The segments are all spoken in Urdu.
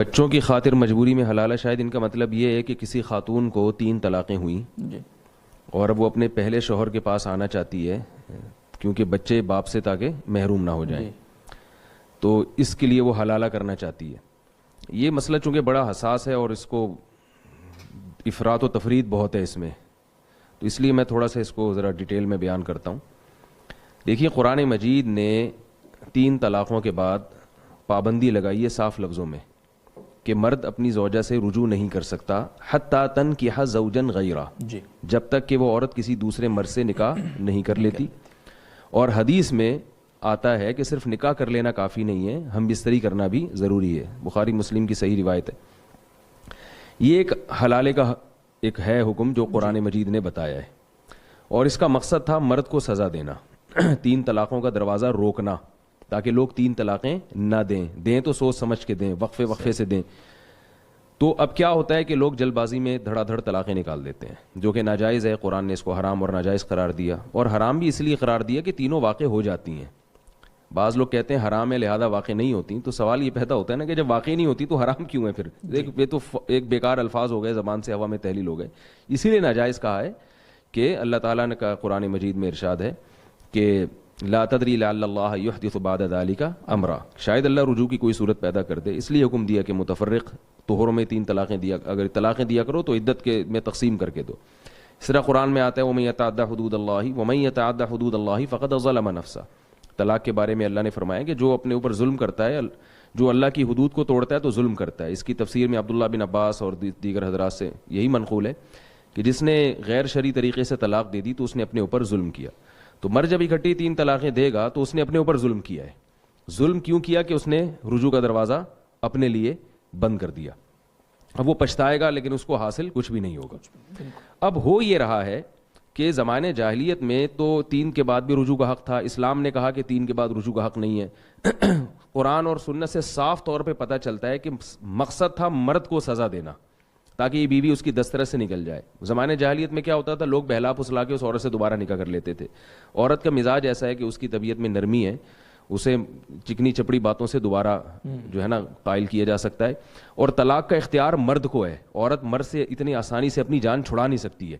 بچوں کی خاطر مجبوری میں حلال ہے، شاید ان کا مطلب یہ ہے کہ کسی خاتون کو 3 طلاقیں ہوئیں جی اور اب وہ اپنے پہلے شوہر کے پاس آنا چاہتی ہے کیونکہ بچے باپ سے تاکہ محروم نہ ہو جائیں، جی تو اس کے لیے وہ حلالہ کرنا چاہتی ہے۔ یہ مسئلہ چونکہ بڑا حساس ہے اور اس کو افراط و تفرید بہت ہے اس میں، تو اس لیے میں تھوڑا سا اس کو ذرا ڈیٹیل میں بیان کرتا ہوں۔ دیکھیے، قرآن مجید نے 3 طلاقوں کے بعد پابندی لگائی ہے صاف لفظوں میں کہ مرد اپنی زوجہ سے رجوع نہیں کر سکتا حتیٰ تنکح زوجا غیرہ، جی جب تک کہ وہ عورت کسی دوسرے مرد سے نکاح نہیں کر لیتی۔ اور حدیث میں آتا ہے کہ صرف نکاح کر لینا کافی نہیں ہے، ہم بستری کرنا بھی ضروری ہے، بخاری مسلم کی صحیح روایت ہے۔ یہ ایک حلالے کا ایک ہے حکم جو قرآن مجید نے بتایا ہے، اور اس کا مقصد تھا مرد کو سزا دینا، 3 طلاقوں کا دروازہ روکنا تاکہ لوگ 3 طلاقیں نہ دیں تو سوچ سمجھ کے دیں، وقفے سے دیں۔ تو اب کیا ہوتا ہے کہ لوگ جلد بازی میں دھڑا دھڑ طلاقیں نکال دیتے ہیں، جو کہ ناجائز ہے۔ قرآن نے اس کو حرام اور ناجائز قرار دیا، اور حرام بھی اس لیے قرار دیا کہ تینوں واقع ہو جاتی ہیں۔ بعض لوگ کہتے ہیں حرام ہے لہذا واقع نہیں ہوتی، تو سوال یہ پیدا ہوتا ہے نا کہ جب واقع نہیں ہوتی تو حرام کیوں ہے پھر؟ یہ تو ایک بیکار الفاظ ہو گئے، زبان سے ہوا میں تحلیل ہو گئے، اسی لیے ناجائز کہا ہے۔ کہ اللہ تعالیٰ نے کہا قرآن مجید میں ارشاد ہے کہ لا تدری لعل اللہ یحدث بعد ذلک امرا، شاید اللہ رجوع کی کوئی صورت پیدا کر دے، اس لیے حکم دیا کہ متفرق طہروں میں 3 طلاقیں دیا، اگر طلاقیں دیا کرو تو عدت کے میں تقسیم کر کے دو۔ اس طرح قرآن میں آتا ہے وَمَن يَتَعَدَّ حُدُودَ اللَّهِ وَمَن يَتَعَدَّ حُدُودَ اللَّهِ فَقَدْ ظَلَمَ نَفْسَهُ۔ طلاق کے بارے میں اللہ نے فرمایا کہ جو اپنے اوپر ظلم کرتا ہے، جو اللہ کی حدود کو توڑتا ہے تو ظلم کرتا ہے۔ اس کی تفسیر میں عبداللہ بن عباس اور دیگر حضرات سے یہی منقول ہے کہ جس نے غیر شرعی طریقے سے طلاق دے دی تو اس نے اپنے اوپر ظلم کیا۔ تو مرد جب اکٹھی 3 طلاقیں دے گا تو اس نے اپنے اوپر ظلم کیا ہے۔ ظلم کیوں کیا؟ کہ اس نے رجوع کا دروازہ اپنے لیے بند کر دیا۔ اب وہ پچھتائے گا لیکن اس کو حاصل کچھ بھی نہیں ہوگا۔ اب ہو یہ رہا ہے کہ زمانے جاہلیت میں تو 3 کے بعد بھی رجوع کا حق تھا، اسلام نے کہا کہ 3 کے بعد رجوع کا حق نہیں ہے۔ قرآن اور سنت سے صاف طور پہ پتہ چلتا ہے کہ مقصد تھا مرد کو سزا دینا تاکہ یہ بیوی اس کی دسترس سے نکل جائے۔ زمانے جاہلیت میں کیا ہوتا تھا؟ لوگ بہلا پھسلا کے اس عورت سے دوبارہ نکاح کر لیتے تھے۔ عورت کا مزاج ایسا ہے کہ اس کی طبیعت میں نرمی ہے، اسے چکنی چپڑی باتوں سے دوبارہ جو ہے نا قائل کیا جا سکتا ہے، اور طلاق کا اختیار مرد کو ہے۔ عورت مرد سے اتنی آسانی سے اپنی جان چھڑا نہیں سکتی ہے،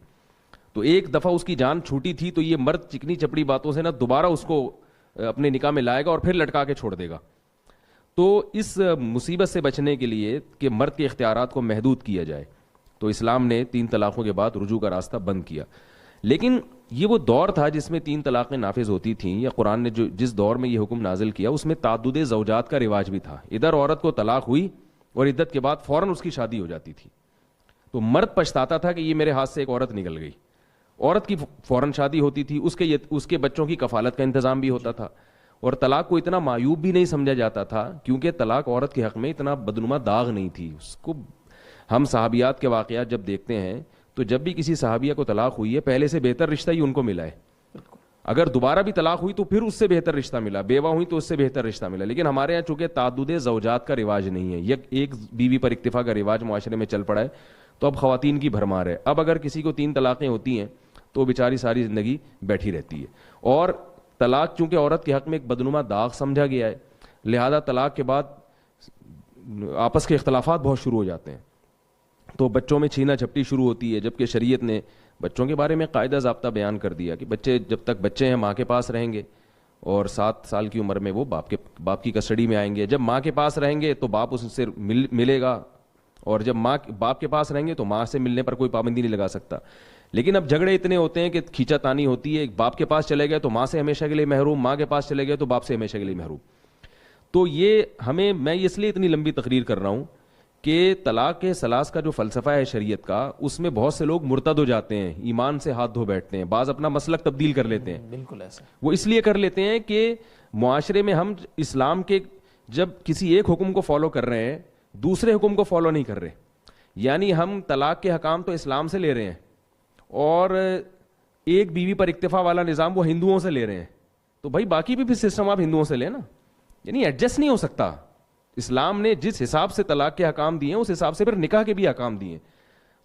تو ایک دفعہ اس کی جان چھوٹی تھی تو یہ مرد چکنی چپڑی باتوں سے نا دوبارہ اس کو اپنے نکاح میں لائے گا اور پھر لٹکا کے چھوڑ دے گا۔ تو اس مصیبت سے بچنے کے لیے کہ مرد کے اختیارات کو محدود کیا جائے تو اسلام نے 3 طلاقوں کے بعد رجوع کا راستہ بند کیا۔ لیکن یہ وہ دور تھا جس میں 3 طلاقیں نافذ ہوتی تھیں، یا قرآن نے جس دور میں یہ حکم نازل کیا اس میں تعدد زوجات کا رواج بھی تھا۔ ادھر عورت کو طلاق ہوئی اور عدت کے بعد فوراً اس کی شادی ہو جاتی تھی، تو مرد پچھتاتا تھا کہ یہ میرے ہاتھ سے ایک عورت نکل گئی۔ عورت کی فوراً شادی ہوتی تھی، اس کے بچوں کی کفالت کا انتظام بھی ہوتا تھا، اور طلاق کو اتنا معیوب بھی نہیں سمجھا جاتا تھا کیونکہ طلاق عورت کے حق میں اتنا بدنما داغ نہیں تھی۔ اس کو ہم صحابیات کے واقعات جب دیکھتے ہیں تو جب بھی کسی صحابیہ کو طلاق ہوئی ہے پہلے سے بہتر رشتہ ہی ان کو ملا ہے۔ اگر دوبارہ بھی طلاق ہوئی تو پھر اس سے بہتر رشتہ ملا، بیوہ ہوئی تو اس سے بہتر رشتہ ملا۔ لیکن ہمارے یہاں چونکہ تعدد زوجات کا رواج نہیں ہے، ایک بیوی پر اکتفا کا رواج معاشرے میں چل پڑا ہے، تو اب خواتین کی بھرمار ہے۔ اب اگر کسی کو 3 طلاقیں ہوتی ہیں تو بیچاری ساری زندگی بیٹھی رہتی ہے، اور طلاق چونکہ عورت کے حق میں ایک بدنما داغ سمجھا گیا ہے، لہذا طلاق کے بعد آپس کے اختلافات بہت شروع ہو جاتے ہیں، تو بچوں میں چھینا جھپٹی شروع ہوتی ہے، جبکہ شریعت نے بچوں کے بارے میں قاعدہ ضابطہ بیان کر دیا کہ بچے جب تک بچے ہیں ماں کے پاس رہیں گے، اور 7 سال کی عمر میں وہ باپ کی کسٹڈی میں آئیں گے۔ جب ماں کے پاس رہیں گے تو باپ اس سے ملے گا، اور جب باپ کے پاس رہیں گے تو ماں سے ملنے پر کوئی پابندی نہیں لگا سکتا۔ لیکن اب جھگڑے اتنے ہوتے ہیں کہ کھینچا تانی ہوتی ہے، باپ کے پاس چلے گئے تو ماں سے ہمیشہ کے لیے محروم، ماں کے پاس چلے گئے تو باپ سے ہمیشہ کے لیے محروم۔ تو یہ میں اس لیے اتنی لمبی تقریر کر رہا ہوں کہ طلاق کے ثلاث کا جو فلسفہ ہے شریعت کا، اس میں بہت سے لوگ مرتد ہو جاتے ہیں، ایمان سے ہاتھ دھو بیٹھتے ہیں، بعض اپنا مسلک تبدیل کر لیتے ہیں۔ بالکل ایسا وہ اس لیے کر لیتے ہیں کہ معاشرے میں ہم اسلام کے جب کسی ایک حکم کو فالو کر رہے ہیں دوسرے حکم کو فالو نہیں کر رہے، یعنی ہم طلاق کے حکام تو اسلام سے لے رہے ہیں اور ایک بیوی پر اکتفا والا نظام وہ ہندوؤں سے لے رہے ہیں، تو بھائی باقی بھی پھر سسٹم آپ ہندوؤں سے لیں نا، یعنی ایڈجسٹ نہیں ہو سکتا۔ اسلام نے جس حساب سے طلاق کے حکام دیے ہیں اس حساب سے پھر نکاح کے بھی حکام دیے ہیں،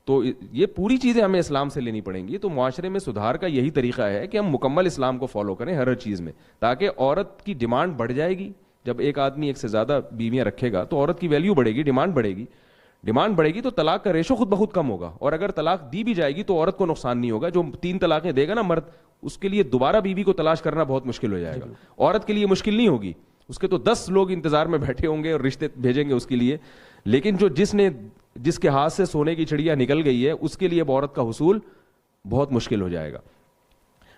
تو یہ پوری چیزیں ہمیں اسلام سے لینی پڑیں گی۔ تو معاشرے میں سدھار کا یہی طریقہ ہے کہ ہم مکمل اسلام کو فالو کریں ہر چیز میں، تاکہ عورت کی ڈیمانڈ بڑھ جائے گی، جب ایک آدمی ایک سے زیادہ بیویاں رکھے گا تو عورت کی ویلیو بڑھے گی, ڈیمانڈ بڑھے گی تو طلاق کا ریشو خود بخود کم ہوگا. اور اگر طلاق دی بھی جائے گی تو عورت کو نقصان نہیں ہوگا. جو 3 طلاقیں دے گا نا مرد, اس کے لیے دوبارہ بیوی کو تلاش کرنا بہت مشکل ہو جائے گا. عورت کے لیے مشکل نہیں ہوگی, اس کے تو 10 لوگ انتظار میں بیٹھے ہوں گے اور رشتے بھیجیں گے اس کے لیے. لیکن جس کے ہاتھ سے سونے کی چڑیا نکل گئی ہے, اس کے لیے اب عورت کا حصول بہت مشکل ہو جائے گا.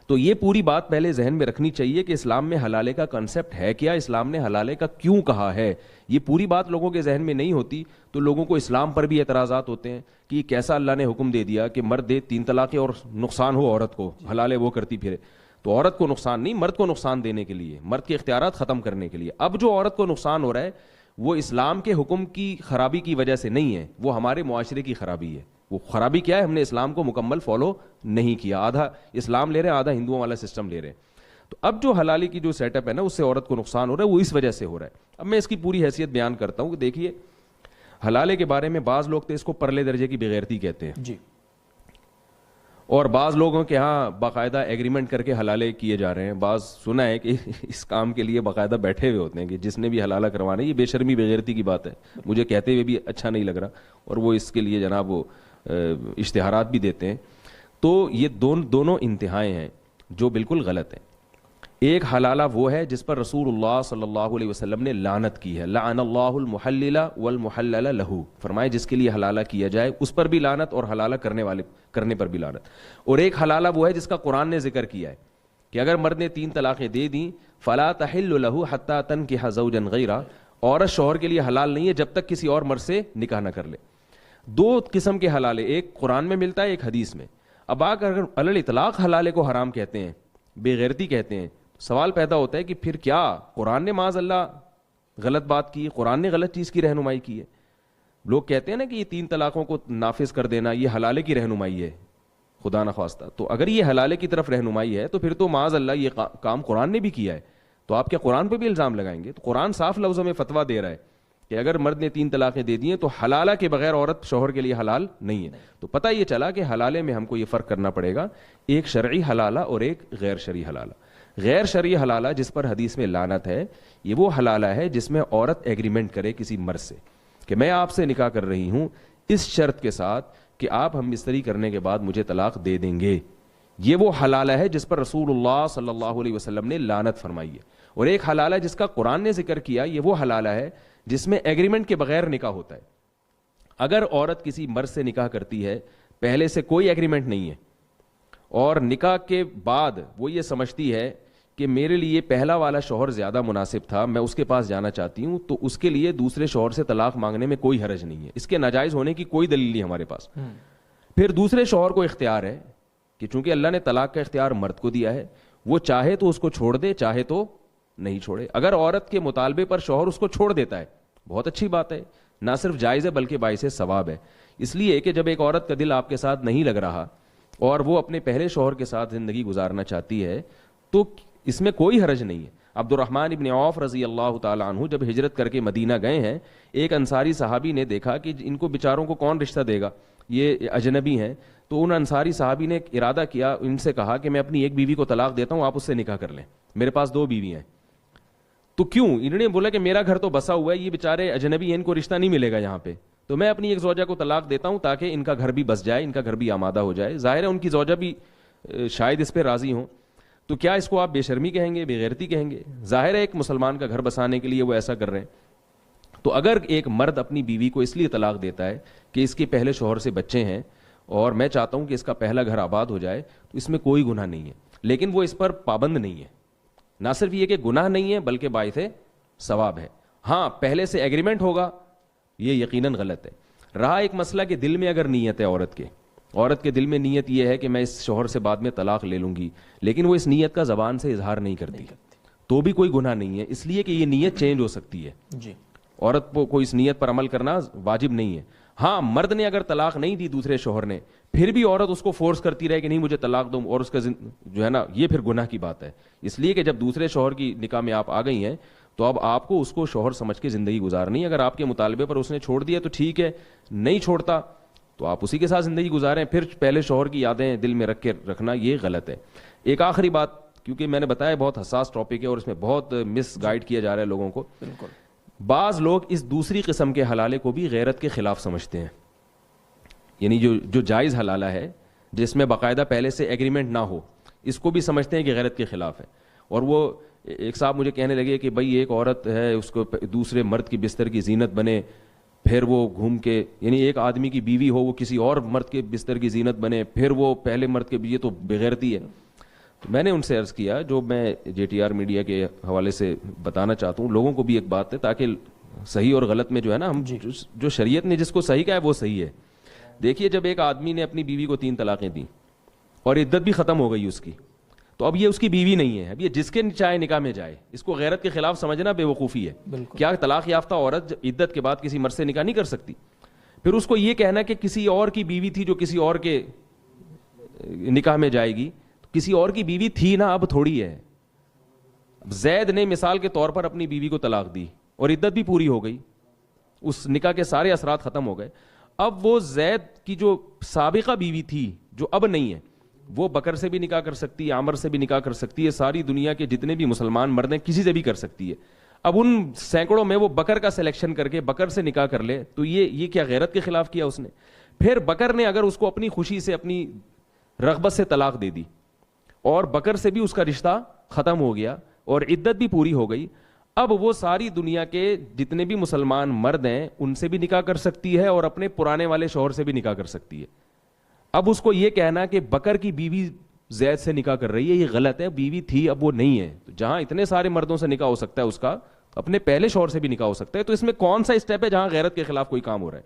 تو یہ پوری بات پہلے ذہن میں رکھنی چاہیے کہ اسلام میں حلالے کا کنسپٹ ہے کیا, اسلام نے حلالے کا کیوں کہا ہے. یہ پوری بات لوگوں کے ذہن میں نہیں ہوتی تو لوگوں کو اسلام پر بھی اعتراضات ہوتے ہیں کہ یہ کیسا اللہ نے حکم دے دیا کہ مرد دے 3 طلاقیں اور نقصان ہو عورت کو, حلالے وہ کرتی پھرے. تو عورت کو نقصان نہیں, مرد کو نقصان دینے کے لیے, مرد کے اختیارات ختم کرنے کے لیے. اب جو عورت کو نقصان ہو رہا ہے وہ اسلام کے حکم کی خرابی کی وجہ سے نہیں ہے, وہ ہمارے معاشرے کی خرابی ہے. وہ خرابی کیا ہے, ہم نے اسلام کو مکمل فالو نہیں کیا, آدھا اسلام لے رہے ہیں, آدھا ہندوؤں والا سسٹم لے رہے ہیں. تو اب جو حلالی کی جو سیٹ اپ ہے نا, اس سے عورت کو نقصان ہو رہا ہے, وہ اس وجہ سے ہو رہا ہے. اب میں اس کی پوری حیثیت بیان کرتا ہوں کہ دیکھیے, حلالے کے بارے میں بعض لوگ تو اس کو پرلے درجے کی بغیرتی کہتے ہیں جی, اور بعض لوگوں کے ہاں باقاعدہ ایگریمنٹ کر کے حلالے کیے جا رہے ہیں. بعض سنا ہے کہ اس کام کے لیے باقاعدہ بیٹھے ہوئے ہوتے ہیں کہ جس نے بھی حلالہ کروانا ہے. یہ بے شرمی بغیرتی کی بات ہے, مجھے کہتے ہوئے بھی اچھا نہیں لگ رہا, اور وہ اس کے لیے جناب وہ اشتہارات بھی دیتے ہیں. تو یہ دونوں انتہائیں ہیں جو بالکل غلط ہیں. ایک حلالہ وہ ہے جس پر رسول اللہ صلی اللہ علیہ وسلم نے لعنت کی ہے, لعن اللہ المحلل والمحلل لہ, فرمائے جس کے لیے حلالہ کیا جائے اس پر بھی لعنت اور حلالہ کرنے پر بھی لعنت. اور ایک حلالہ وہ ہے جس کا قرآن نے ذکر کیا ہے کہ اگر مرد نے 3 طلاقیں دے دیں فلا تحل لہ حتی تنکح زوجا غیرہ, عورت شوہر کے لیے حلال نہیں ہے جب تک کسی اور مرد سے نکاح نہ کر لے. 2 قسم کے حلالے, ایک قرآن میں ملتا ہے, ایک حدیث میں. اب اگر علی اطلاق حلالے کو حرام کہتے ہیں, بے غیرتی کہتے ہیں, سوال پیدا ہوتا ہے کہ پھر کیا قرآن نے معاذ اللہ غلط بات کی ہے, قرآن نے غلط چیز کی رہنمائی کی ہے. لوگ کہتے ہیں نا کہ یہ 3 طلاقوں کو نافذ کر دینا یہ حلالے کی رہنمائی ہے, خدا نخواستہ. تو اگر یہ حلالے کی طرف رہنمائی ہے تو پھر تو معاذ اللہ یہ کام قرآن نے بھی کیا ہے, تو آپ کیا قرآن پہ بھی الزام لگائیں گے؟ تو قرآن صاف لفظوں میں فتویٰ دے رہا ہے کہ اگر مرد نے 3 طلاقیں دے دی ہیں تو حلالہ کے بغیر عورت شوہر کے لیے حلال نہیں ہے. تو پتہ یہ چلا کہ حلالے میں ہم کو یہ فرق کرنا پڑے گا, ایک شرعی حلالہ اور ایک غیر شرعی حلالہ. غیر شرعی حلالہ جس پر حدیث میں لعنت ہے, یہ وہ حلالہ ہے جس میں عورت ایگریمنٹ کرے کسی مرد سے کہ میں آپ سے نکاح کر رہی ہوں اس شرط کے ساتھ کہ آپ ہم بستری کرنے کے بعد مجھے طلاق دے دیں گے. یہ وہ حلالہ ہے جس پر رسول اللہ صلی اللہ علیہ وسلم نے لعنت فرمائی ہے. اور ایک حلالہ جس کا قرآن نے ذکر کیا, یہ وہ حلالہ ہے جس میں ایگریمنٹ کے بغیر نکاح ہوتا ہے. اگر عورت کسی مرد سے نکاح کرتی ہے, پہلے سے کوئی ایگریمنٹ نہیں ہے, اور نکاح کے بعد وہ یہ سمجھتی ہے کہ میرے لیے پہلا والا شوہر زیادہ مناسب تھا, میں اس کے پاس جانا چاہتی ہوں, تو اس کے لیے دوسرے شوہر سے طلاق مانگنے میں کوئی حرج نہیں ہے. اس کے ناجائز ہونے کی کوئی دلیل نہیں ہمارے پاس. پھر دوسرے شوہر کو اختیار ہے کہ چونکہ اللہ نے طلاق کا اختیار مرد کو دیا ہے, وہ چاہے تو اس کو چھوڑ دے, چاہے تو نہیں چھوڑے. اگر عورت کے مطالبے پر شوہر اس کو چھوڑ دیتا ہے, بہت اچھی بات ہے, نہ صرف جائز ہے بلکہ باعث ثواب ہے. اس لیے کہ جب ایک عورت کا دل آپ کے ساتھ نہیں لگ رہا اور وہ اپنے پہلے شوہر کے ساتھ زندگی گزارنا چاہتی ہے تو اس میں کوئی حرج نہیں ہے. عبد الرحمن ابن عوف رضی اللہ تعالی عنہ جب ہجرت کر کے مدینہ گئے ہیں, ایک انصاری صحابی نے دیکھا کہ ان کو بیچاروں کو کون رشتہ دے گا, یہ اجنبی ہیں. تو ان انصاری صحابی نے ارادہ کیا, ان سے کہا کہ میں اپنی ایک بیوی کو طلاق دیتا ہوں, آپ اس سے نکاح کر لیں, میرے پاس 2 بیوی ہیں. تو کیوں؟ انہوں نے بولا کہ میرا گھر تو بسا ہوا ہے, یہ بیچارے اجنبی ہیں, ان کو رشتہ نہیں ملے گا یہاں پہ, تو میں اپنی ایک زوجہ کو طلاق دیتا ہوں تاکہ ان کا گھر بھی بس جائے, ان کا گھر بھی آمادہ ہو جائے. ظاہر ہے ان کی زوجہ بھی شاید اس پہ راضی ہوں. تو کیا اس کو آپ بے شرمی کہیں گے, بے غیرتی کہیں گے؟ ظاہر ہے ایک مسلمان کا گھر بسانے کے لیے وہ ایسا کر رہے ہیں. تو اگر ایک مرد اپنی بیوی کو اس لیے طلاق دیتا ہے کہ اس کے پہلے شوہر سے بچے ہیں اور میں چاہتا ہوں کہ اس کا پہلا گھر آباد ہو جائے, تو اس میں کوئی گناہ نہیں ہے. لیکن وہ اس پر پابند نہیں ہے. نہ صرف یہ کہ گناہ نہیں ہے بلکہ باعث ثواب ہے. ہاں پہلے سے ایگریمنٹ ہوگا, یہ یقیناً غلط ہے. رہا ایک مسئلہ کہ دل میں اگر نیت ہے عورت کے دل میں نیت یہ ہے کہ میں اس شوہر سے بعد میں طلاق لے لوں گی, لیکن وہ اس نیت کا زبان سے اظہار نہیں کرتی, تو بھی کوئی گناہ نہیں ہے. اس لیے کہ یہ نیت چینج ہو سکتی ہے جی, عورت کو اس نیت پر عمل کرنا واجب نہیں ہے. ہاں مرد نے اگر طلاق نہیں دی دوسرے شوہر نے, پھر بھی عورت اس کو فورس کرتی رہے کہ نہیں مجھے طلاق دو, اور اس کا جو ہے نا یہ پھر گناہ کی بات ہے. اس لیے کہ جب دوسرے شوہر کی نکاح میں آپ آ گئی ہیں تو اب آپ کو اس کو شوہر سمجھ کے زندگی گزارنی ہے. اگر آپ کے مطالبے پر اس نے چھوڑ دیا تو ٹھیک ہے, نہیں چھوڑتا تو آپ اسی کے ساتھ زندگی گزاریں. پھر پہلے شوہر کی یادیں دل میں رکھ کے رکھنا یہ غلط ہے. ایک آخری بات کیونکہ میں نے بتایا بہت حساس ٹاپک ہے اور اس میں بہت مس گائیڈ کیا جا رہا ہے لوگوں کو. بالکل. بعض لوگ اس دوسری قسم کے حلالے کو بھی غیرت کے خلاف سمجھتے ہیں, یعنی جو جائز حلالہ ہے جس میں باقاعدہ پہلے سے ایگریمنٹ نہ ہو, اس کو بھی سمجھتے ہیں کہ غیرت کے خلاف ہے. اور وہ ایک صاحب مجھے کہنے لگے کہ بھائی ایک عورت ہے, اس کو دوسرے مرد کی بستر کی زینت بنے, پھر وہ گھوم کے, یعنی ایک آدمی کی بیوی ہو وہ کسی اور مرد کے بستر کی زینت بنے, پھر وہ پہلے مرد کے, یہ تو بغیرتی ہے. تو میں نے ان سے عرض کیا, جو میں جے ٹی آر میڈیا کے حوالے سے بتانا چاہتا ہوں لوگوں کو بھی ایک بات ہے, تاکہ صحیح اور غلط میں جو ہے نا ہم جو شریعت نے جس کو صحیح کہا ہے وہ صحیح ہے. دیکھیے جب ایک آدمی نے اپنی بیوی کو 3 طلاقیں دیں اور عدت بھی ختم ہو گئی اس کی, تو اب یہ اس کی بیوی نہیں ہے, اب یہ جس کے چاہے نکاح میں جائے, اس کو غیرت کے خلاف سمجھنا بے وقوفی ہے. کیا طلاق یافتہ عورت عدت کے بعد کسی مرد سے نکاح نہیں کر سکتی؟ پھر اس کو یہ کہنا کہ کسی اور کی بیوی تھی جو کسی اور کے نکاح میں جائے گی, کسی اور کی بیوی تھی نا, اب تھوڑی ہے. زید نے مثال کے طور پر اپنی بیوی کو طلاق دی اور عدت بھی پوری ہو گئی, اس نکاح کے سارے اثرات ختم ہو گئے. اب وہ زید کی جو سابقہ بیوی تھی جو اب نہیں ہے, وہ بکر سے بھی نکاح کر سکتی ہے, عامر سے بھی نکاح کر سکتی ہے, ساری دنیا کے جتنے بھی مسلمان مرد ہیں کسی سے بھی کر سکتی ہے. اب ان سینکڑوں میں وہ بکر کا سلیکشن کر کے بکر سے نکاح کر لے, تو یہ کیا غیرت کے خلاف کیا اس نے؟ پھر بکر نے اگر اس کو اپنی خوشی سے اپنی رغبت سے طلاق دے دی اور بکر سے بھی اس کا رشتہ ختم ہو گیا اور عدت بھی پوری ہو گئی, اب وہ ساری دنیا کے جتنے بھی مسلمان مرد ہیں ان سے بھی نکاح کر سکتی ہے اور اپنے پرانے والے شوہر سے بھی نکاح کر سکتی ہے. اب اس کو یہ کہنا کہ بکر کی بیوی زید سے نکاح کر رہی ہے, یہ غلط ہے. بیوی تھی اب وہ نہیں ہے. تو جہاں اتنے سارے مردوں سے نکاح ہو سکتا ہے اس کا, اپنے پہلے شوہر سے بھی نکاح ہو سکتا ہے. تو اس میں کون سا اسٹیپ ہے جہاں غیرت کے خلاف کوئی کام ہو رہا ہے؟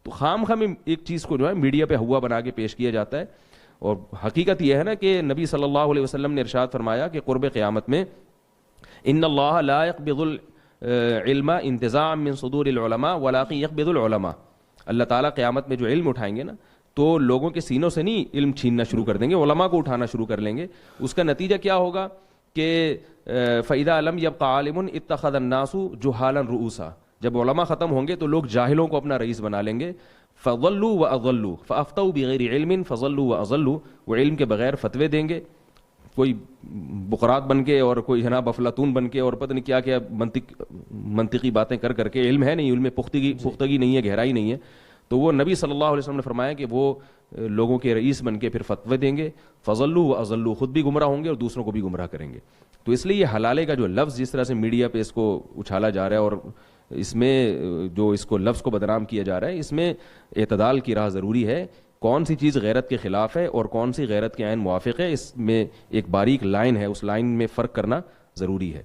تو خام ایک چیز کو جو ہے میڈیا پہ ہوا بنا کے پیش کیا جاتا ہے. اور حقیقت یہ ہے نا کہ نبی صلی اللہ علیہ وسلم نے ارشاد فرمایا کہ قرب قیامت میں ان اللہ لا يقبض العلم انتزاعا من صدور العلماء ولكن يقبض العلماء. اللہ تعالیٰ قیامت میں جو علم اٹھائیں گے نا, تو لوگوں کے سینوں سے نہیں علم چھیننا شروع کر دیں گے, علماء کو اٹھانا شروع کر لیں گے. اس کا نتیجہ کیا ہوگا کہ فَإِذَا لَمْ يَبْقَ عَالِمٌ اتَّخَذَ النَّاسُ جُهَالًا رُؤُوسًا. جب علماء ختم ہوں گے تو لوگ جاہلوں کو اپنا رئیس بنا لیں گے. فَضَلُّوا وَأَضَلُّوا فَأَفْتَوْا بِغَيْرِ عِلْمٍ فَضَلُّوا وَأَضَلُّوا. وہ علم کے بغیر فتوے دیں گے, کوئی بقرات بن کے اور کوئی جناب افلاطون بن کے اور پتہ نہیں کیا کیا منطقی باتیں کر کے. علم ہے نہیں, علم میں پختگی نہیں ہے, گہرائی نہیں ہے. تو وہ نبی صلی اللہ علیہ وسلم نے فرمایا کہ وہ لوگوں کے رئیس بن کے پھر فتوے دیں گے. فضلوا واضلوا, خود بھی گمراہ ہوں گے اور دوسروں کو بھی گمراہ کریں گے. تو اس لیے یہ حلالے کا جو لفظ جس طرح سے میڈیا پہ اس کو اچھالا جا رہا ہے اور اس میں جو اس کو لفظ کو بدنام کیا جا رہا ہے, اس میں اعتدال کی راہ ضروری ہے. کون سی چیز غیرت کے خلاف ہے اور کون سی غیرت کے عین موافق ہے, اس میں ایک باریک لائن ہے, اس لائن میں فرق کرنا ضروری ہے.